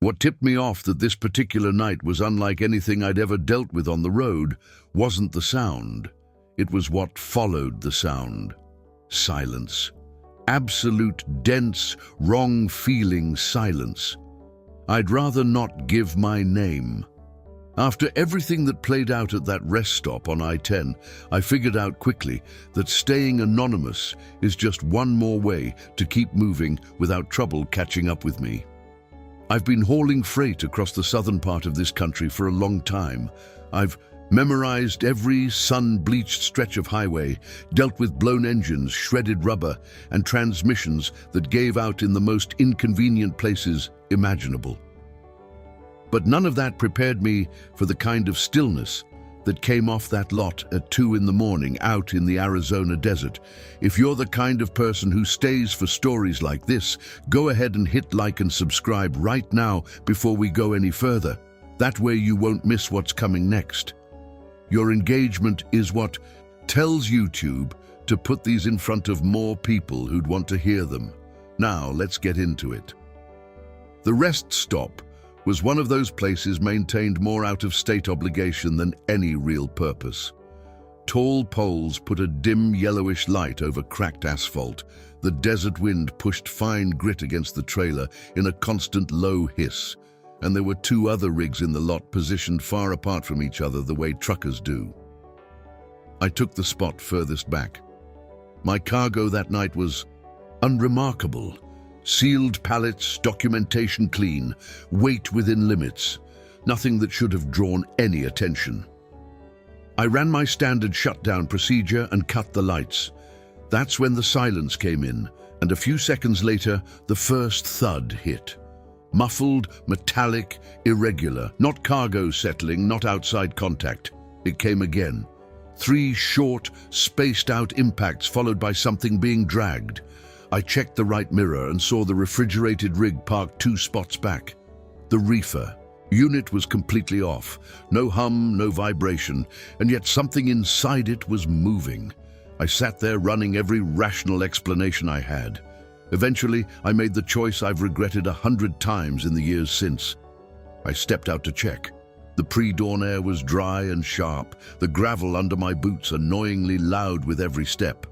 What tipped me off that this particular night was unlike anything I'd ever dealt with on the road wasn't the sound. It was what followed the sound. Silence. Absolute, dense, wrong-feeling silence. I'd rather not give my name. After everything that played out at that rest stop on I-10, I figured out quickly that staying anonymous is just one more way to keep moving without trouble catching up with me. I've been hauling freight across the southern part of this country for a long time. I've memorized every sun-bleached stretch of highway, dealt with blown engines, shredded rubber, and transmissions that gave out in the most inconvenient places imaginable. But none of that prepared me for the kind of stillness that came off that lot at 2 in the morning out in the Arizona desert. If you're the kind of person who stays for stories like this, go ahead and hit like and subscribe right now before we go any further. That way you won't miss what's coming next. Your engagement is what tells YouTube to put these in front of more people who'd want to hear them. Now, let's get into it. The rest stop was one of those places maintained more out of state obligation than any real purpose. Tall poles put a dim yellowish light over cracked asphalt. The desert wind pushed fine grit against the trailer in a constant low hiss. And there were 2 other rigs in the lot positioned far apart from each other the way truckers do. I took the spot furthest back. My cargo that night was unremarkable. Sealed pallets, documentation clean, weight within limits. Nothing that should have drawn any attention. I ran my standard shutdown procedure and cut the lights. That's when the silence came in, and a few seconds later, the first thud hit. Muffled, metallic, irregular, not cargo settling, not outside contact. It came again. 3 short, spaced-out impacts followed by something being dragged. I checked the right mirror and saw the refrigerated rig parked 2 spots back. The reefer unit was completely off. No hum, no vibration, and yet something inside it was moving. I sat there running every rational explanation I had. Eventually, I made the choice I've regretted 100 times in the years since. I stepped out to check. The pre-dawn air was dry and sharp, the gravel under my boots annoyingly loud with every step.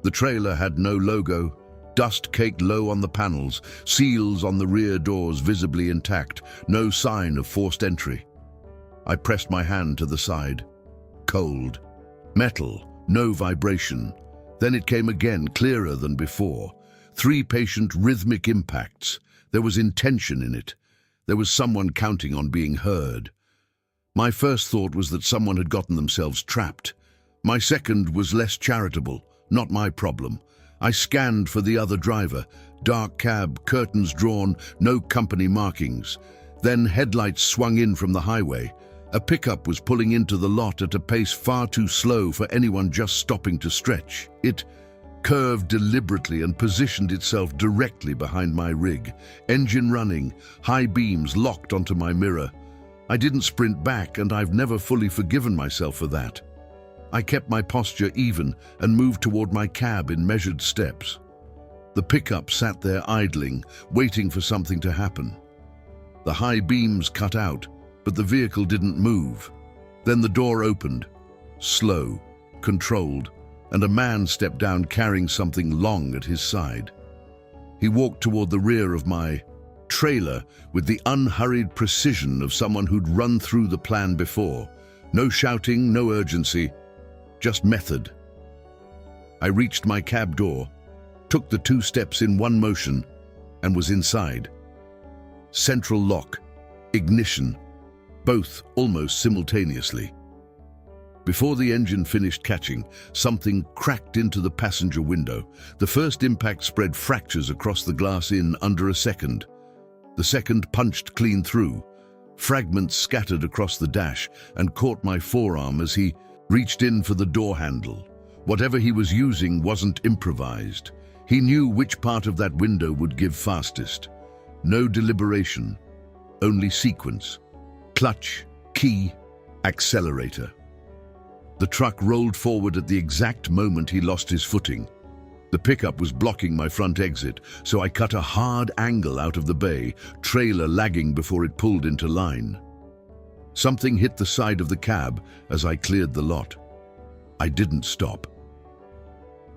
The trailer had no logo, dust caked low on the panels, seals on the rear doors visibly intact, no sign of forced entry. I pressed my hand to the side. Cold. Metal, no vibration. Then it came again, clearer than before. 3 patient rhythmic impacts. There was intention in it. There was someone counting on being heard. My first thought was that someone had gotten themselves trapped. My second was less charitable, not my problem. I scanned for the other driver. Dark cab, curtains drawn, no company markings. Then headlights swung in from the highway. A pickup was pulling into the lot at a pace far too slow for anyone just stopping to stretch. It curved deliberately and positioned itself directly behind my rig. Engine running, high beams locked onto my mirror. I didn't sprint back, and I've never fully forgiven myself for that. I kept my posture even and moved toward my cab in measured steps. The pickup sat there idling, waiting for something to happen. The high beams cut out, but the vehicle didn't move. Then the door opened, slow, controlled, and a man stepped down carrying something long at his side. He walked toward the rear of my trailer with the unhurried precision of someone who'd run through the plan before. No shouting, no urgency, just method. I reached my cab door, took the 2 steps in one motion, and was inside. Central lock, ignition, both almost simultaneously. Before the engine finished catching, something cracked into the passenger window. The first impact spread fractures across the glass in under a second. The second punched clean through. Fragments scattered across the dash and caught my forearm as he reached in for the door handle. Whatever he was using wasn't improvised. He knew which part of that window would give fastest. No deliberation, only sequence. Clutch, key, accelerator. The truck rolled forward at the exact moment he lost his footing. The pickup was blocking my front exit, so I cut a hard angle out of the bay, trailer lagging before it pulled into line. Something hit the side of the cab as I cleared the lot. I didn't stop.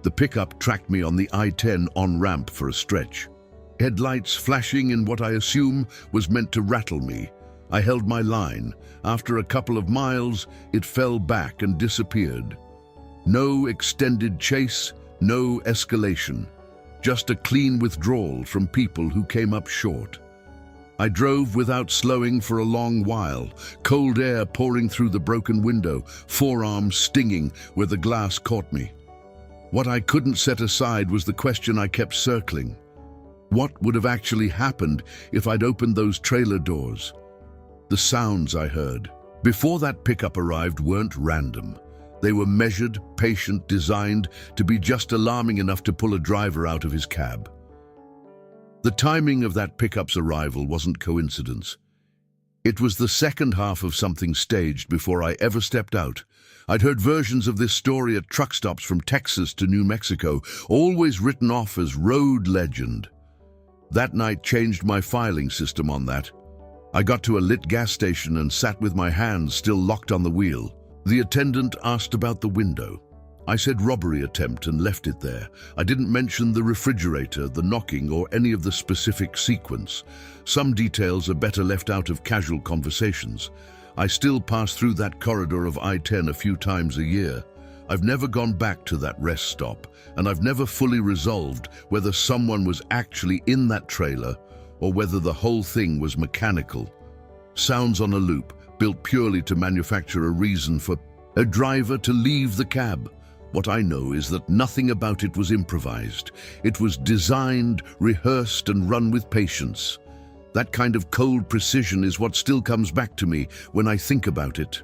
The pickup tracked me on the I-10 on-ramp for a stretch. Headlights flashing in what I assume was meant to rattle me. I held my line. After a couple of miles, it fell back and disappeared. No extended chase, no escalation. Just a clean withdrawal from people who came up short. I drove without slowing for a long while, cold air pouring through the broken window, forearms stinging where the glass caught me. What I couldn't set aside was the question I kept circling. What would have actually happened if I'd opened those trailer doors? The sounds I heard before that pickup arrived weren't random. They were measured, patient, designed to be just alarming enough to pull a driver out of his cab. The timing of that pickup's arrival wasn't coincidence. It was the second half of something staged before I ever stepped out. I'd heard versions of this story at truck stops from Texas to New Mexico, always written off as road legend. That night changed my filing system on that. I got to a lit gas station and sat with my hands still locked on the wheel. The attendant asked about the window. I said robbery attempt and left it there. I didn't mention the refrigerator, the knocking, or any of the specific sequence. Some details are better left out of casual conversations. I still pass through that corridor of I-10 a few times a year. I've never gone back to that rest stop, and I've never fully resolved whether someone was actually in that trailer or whether the whole thing was mechanical. Sounds on a loop, built purely to manufacture a reason for a driver to leave the cab. What I know is that nothing about it was improvised. It was designed, rehearsed, and run with patience. That kind of cold precision is what still comes back to me when I think about it.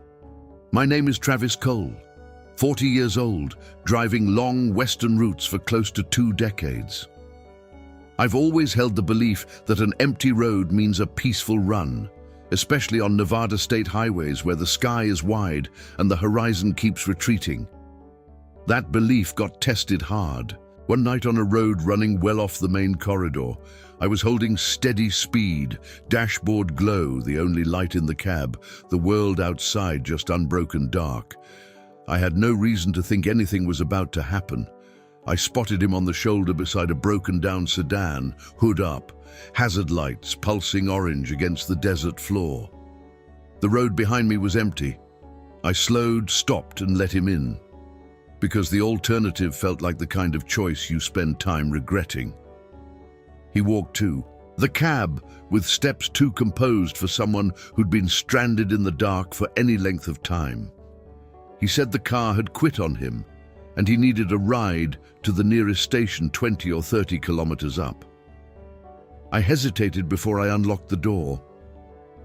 My name is Travis Cole, 40 years old, driving long western routes for close to 2 decades. I've always held the belief that an empty road means a peaceful run, especially on Nevada state highways where the sky is wide and the horizon keeps retreating. That belief got tested hard. One night on a road running well off the main corridor, I was holding steady speed, dashboard glow, the only light in the cab, the world outside just unbroken dark. I had no reason to think anything was about to happen. I spotted him on the shoulder beside a broken-down sedan, hood up, hazard lights pulsing orange against the desert floor. The road behind me was empty. I slowed, stopped, and let him in, because the alternative felt like the kind of choice you spend time regretting. He walked too, the cab, with steps too composed for someone who'd been stranded in the dark for any length of time. He said the car had quit on him, and he needed a ride to the nearest station 20 or 30 kilometers up. I hesitated before I unlocked the door.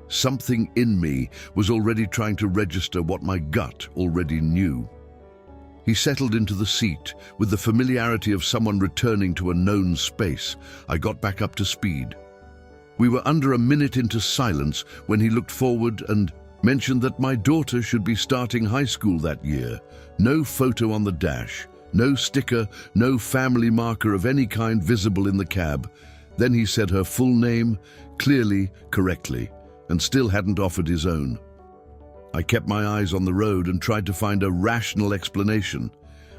Something in me was already trying to register what my gut already knew. He settled into the seat with the familiarity of someone returning to a known space. I got back up to speed. We were under a minute into silence when he looked forward and mentioned that my daughter should be starting high school that year. No photo on the dash, no sticker, no family marker of any kind visible in the cab. Then he said her full name, clearly, correctly, and still hadn't offered his own. I kept my eyes on the road and tried to find a rational explanation.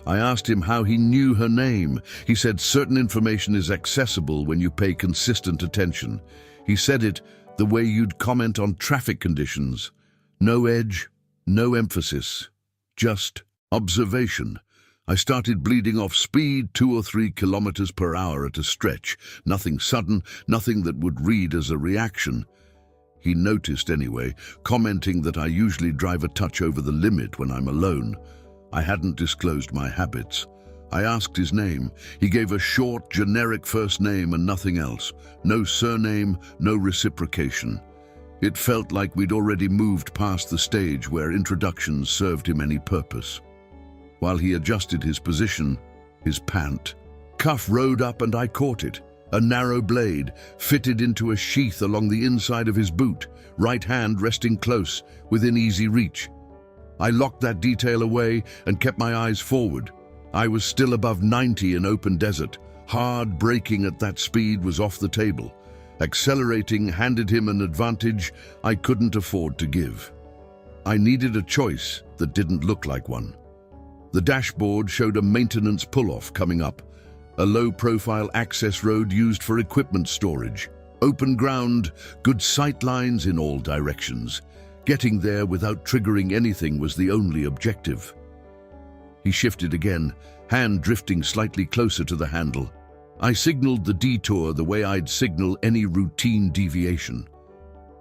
I asked him how he knew her name. He said certain information is accessible when you pay consistent attention. He said it the way you'd comment on traffic conditions. No edge, no emphasis, just observation. I started bleeding off speed, 2 or 3 kilometers per hour at a stretch. Nothing sudden, nothing that would read as a reaction. He noticed anyway, commenting that I usually drive a touch over the limit when I'm alone. I hadn't disclosed my habits. I asked his name. He gave a short, generic first name and nothing else. No surname, no reciprocation. It felt like we'd already moved past the stage where introductions served him any purpose. While he adjusted his position, his pant cuff rode up and I caught it. A narrow blade fitted into a sheath along the inside of his boot, right hand resting close, within easy reach. I locked that detail away and kept my eyes forward. I was still above 90 in open desert. Hard braking at that speed was off the table. Accelerating handed him an advantage I couldn't afford to give. I needed a choice that didn't look like one. The dashboard showed a maintenance pull-off coming up, a low-profile access road used for equipment storage. Open ground, good sight lines in all directions. Getting there without triggering anything was the only objective. He shifted again, hand drifting slightly closer to the handle. I signaled the detour the way I'd signal any routine deviation.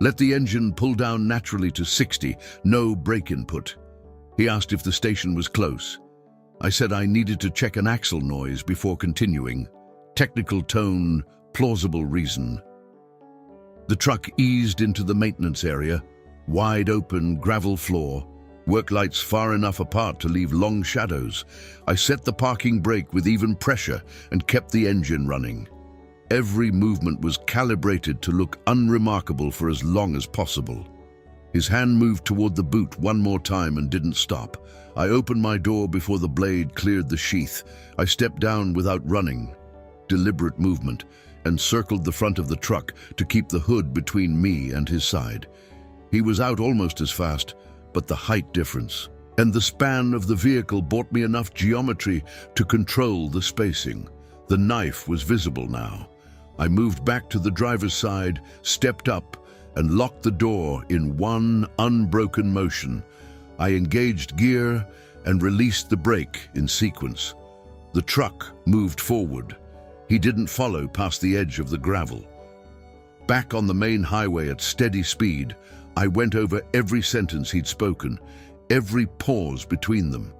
Let the engine pull down naturally to 60, no brake input. He asked if the station was close. I said I needed to check an axle noise before continuing. Technical tone, plausible reason. The truck eased into the maintenance area, wide open gravel floor, work lights far enough apart to leave long shadows. I set the parking brake with even pressure and kept the engine running. Every movement was calibrated to look unremarkable for as long as possible. His hand moved toward the boot one more time and didn't stop. I opened my door before the blade cleared the sheath. I stepped down without running. Deliberate movement, and circled the front of the truck to keep the hood between me and his side. He was out almost as fast, but the height difference and the span of the vehicle bought me enough geometry to control the spacing. The knife was visible now. I moved back to the driver's side, stepped up, and locked the door in one unbroken motion. I engaged gear and released the brake in sequence. The truck moved forward. He didn't follow past the edge of the gravel. Back on the main highway at steady speed, I went over every sentence he'd spoken, every pause between them.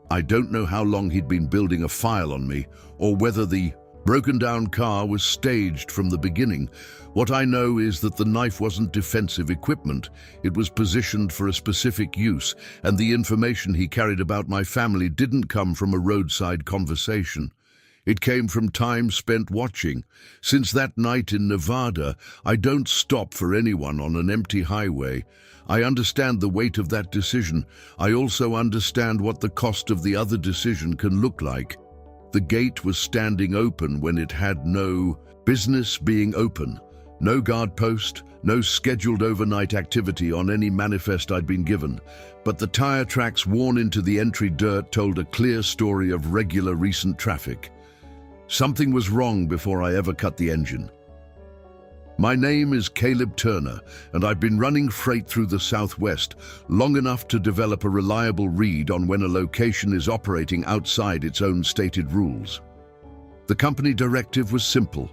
I don't know how long he'd been building a file on me, or whether the broken-down car was staged from the beginning. What I know is that the knife wasn't defensive equipment. It was positioned for a specific use, and the information he carried about my family didn't come from a roadside conversation. It came from time spent watching. Since that night in Nevada, I don't stop for anyone on an empty highway. I understand the weight of that decision. I also understand what the cost of the other decision can look like. The gate was standing open when it had no business being open. No guard post, no scheduled overnight activity on any manifest I'd been given. But the tire tracks worn into the entry dirt told a clear story of regular recent traffic. Something was wrong before I ever cut the engine. My name is Caleb Turner, and I've been running freight through the Southwest long enough to develop a reliable read on when a location is operating outside its own stated rules. The company directive was simple.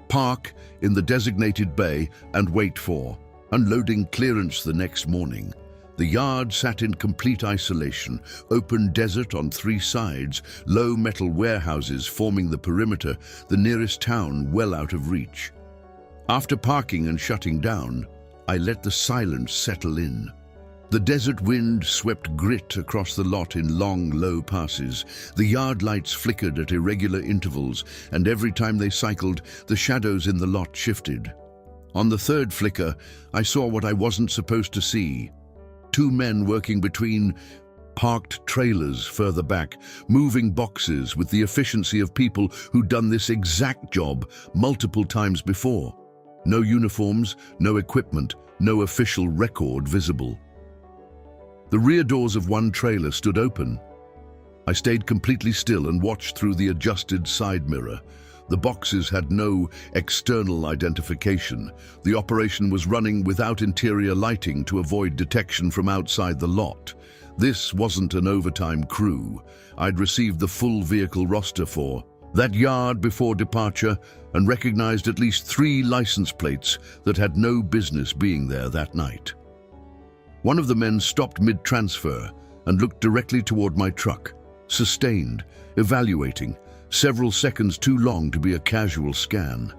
Park in the designated bay and wait for unloading clearance the next morning. The yard sat in complete isolation, open desert on three sides, low metal warehouses forming the perimeter, the nearest town well out of reach. After parking and shutting down, I let the silence settle in. The desert wind swept grit across the lot in long, low passes. The yard lights flickered at irregular intervals, and every time they cycled, the shadows in the lot shifted. On the third flicker, I saw what I wasn't supposed to see. Two men working between parked trailers further back, moving boxes with the efficiency of people who'd done this exact job multiple times before. No uniforms, no equipment, no official record visible. The rear doors of one trailer stood open. I stayed completely still and watched through the adjusted side mirror. The boxes had no external identification. The operation was running without interior lighting to avoid detection from outside the lot. This wasn't an overtime crew. I'd received the full vehicle roster for that yard before departure and recognized at least 3 license plates that had no business being there that night. One of the men stopped mid-transfer and looked directly toward my truck, sustained, evaluating, several seconds too long to be a casual scan.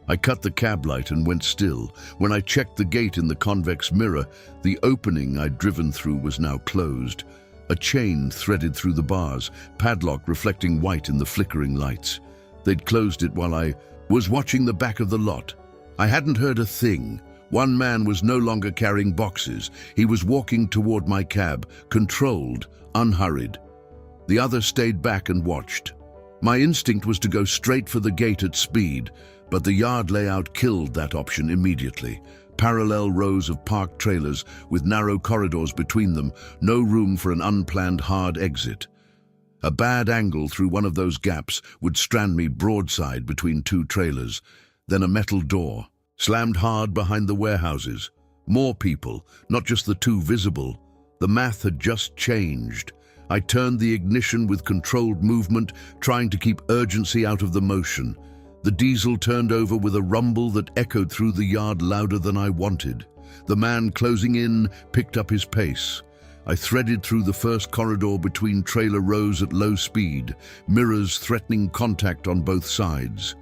I cut the cab light and went still. When I checked the gate in the convex mirror, the opening I'd driven through was now closed. A chain threaded through the bars, padlock reflecting white in the flickering lights. They'd closed it while I was watching the back of the lot. I hadn't heard a thing. One man was no longer carrying boxes. He was walking toward my cab, controlled, unhurried. The other stayed back and watched. My instinct was to go straight for the gate at speed, but the yard layout killed that option immediately. Parallel rows of parked trailers with narrow corridors between them, no room for an unplanned hard exit. A bad angle through one of those gaps would strand me broadside between two trailers. Then a metal door, slammed hard behind the warehouses. More people, not just the two visible. The math had just changed. I turned the ignition with controlled movement, trying to keep urgency out of the motion. The diesel turned over with a rumble that echoed through the yard louder than I wanted. The man closing in picked up his pace. I threaded through the first corridor between trailer rows at low speed, mirrors threatening contact on both sides.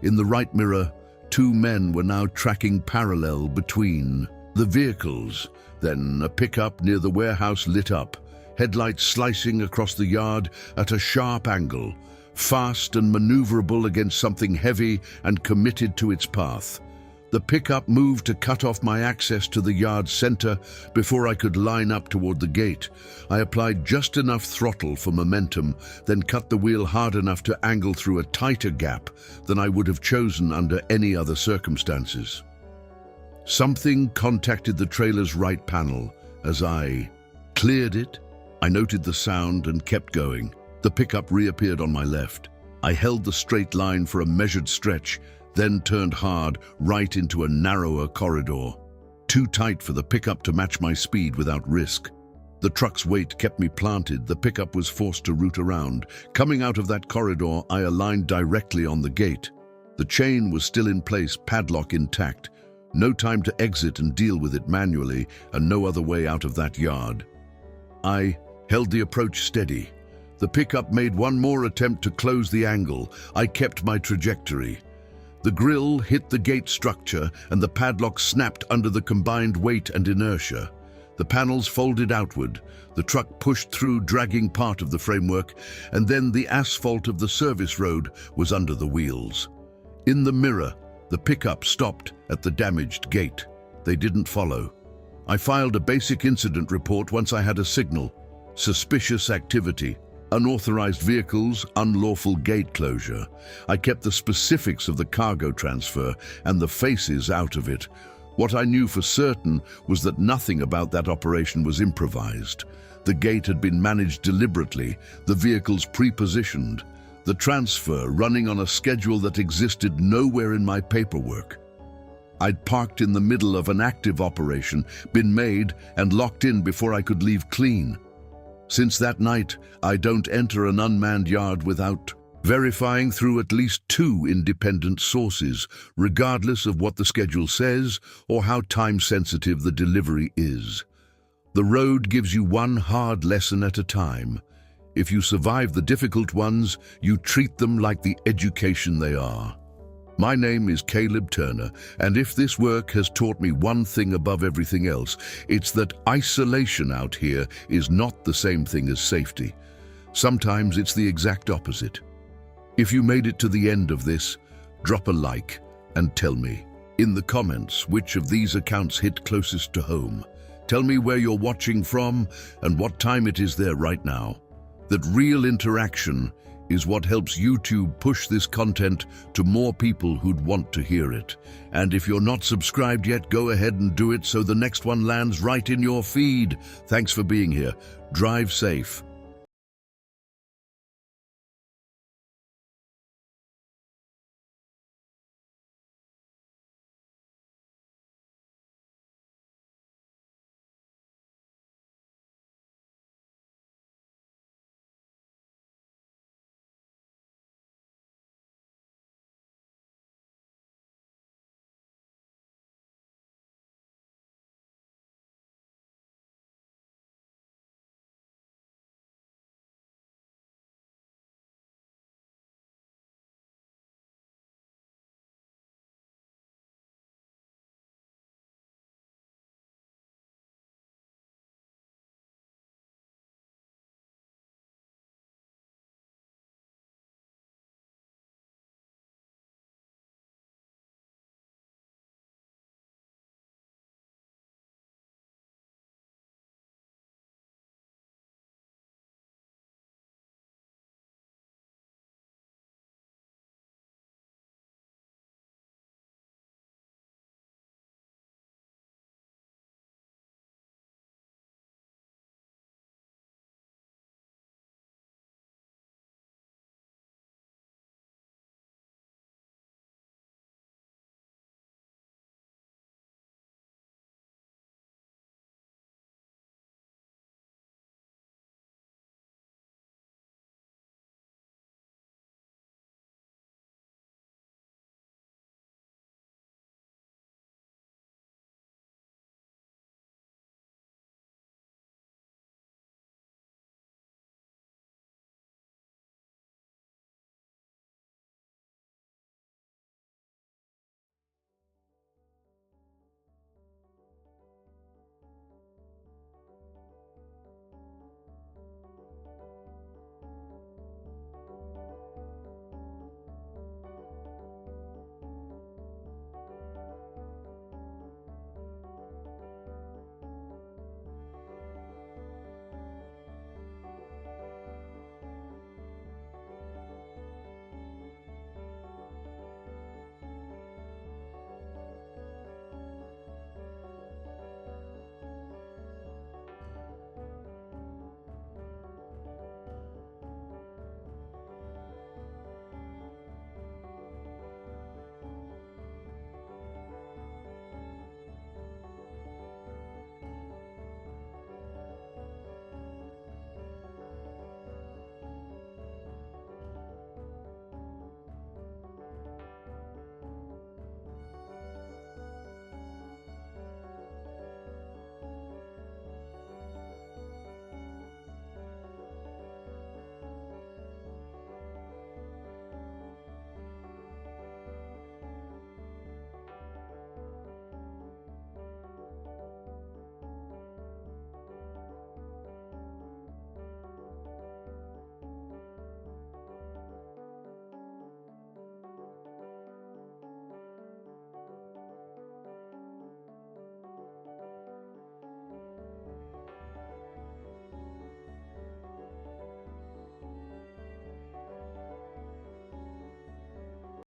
In the right mirror, two men were now tracking parallel between the vehicles. Then a pickup near the warehouse lit up, headlights slicing across the yard at a sharp angle, fast and maneuverable against something heavy and committed to its path. The pickup moved to cut off my access to the yard center before I could line up toward the gate. I applied just enough throttle for momentum, then cut the wheel hard enough to angle through a tighter gap than I would have chosen under any other circumstances. Something contacted the trailer's right panel. As I cleared it, I noted the sound and kept going. The pickup reappeared on my left. I held the straight line for a measured stretch, then turned hard right into a narrower corridor. Too tight for the pickup to match my speed without risk. The truck's weight kept me planted. The pickup was forced to route around. Coming out of that corridor, I aligned directly on the gate. The chain was still in place, padlock intact. No time to exit and deal with it manually, and no other way out of that yard. I held the approach steady. The pickup made one more attempt to close the angle. I kept my trajectory. The grille hit the gate structure and the padlock snapped under the combined weight and inertia. The panels folded outward. The truck pushed through, dragging part of the framework, and then the asphalt of the service road was under the wheels. In the mirror, the pickup stopped at the damaged gate. They didn't follow. I filed a basic incident report once I had a signal. Suspicious activity. Unauthorized vehicles, unlawful gate closure. I kept the specifics of the cargo transfer and the faces out of it. What I knew for certain was that nothing about that operation was improvised. The gate had been managed deliberately, the vehicles pre-positioned, the transfer running on a schedule that existed nowhere in my paperwork. I'd parked in the middle of an active operation, been made and locked in before I could leave clean. Since that night, I don't enter an unmanned yard without verifying through at least two independent sources, regardless of what the schedule says or how time-sensitive the delivery is. The road gives you one hard lesson at a time. If you survive the difficult ones, you treat them like the education they are. My name is Caleb Turner, and if this work has taught me one thing above everything else, it's that isolation out here is not the same thing as safety. Sometimes it's the exact opposite. If you made it to the end of this, drop a like and tell me in the comments which of these accounts hit closest to home. Tell me where you're watching from and what time it is there right now. That real interaction is what helps YouTube push this content to more people who'd want to hear it. And if you're not subscribed yet, go ahead and do it so the next one lands right in your feed. Thanks for being here. Drive safe.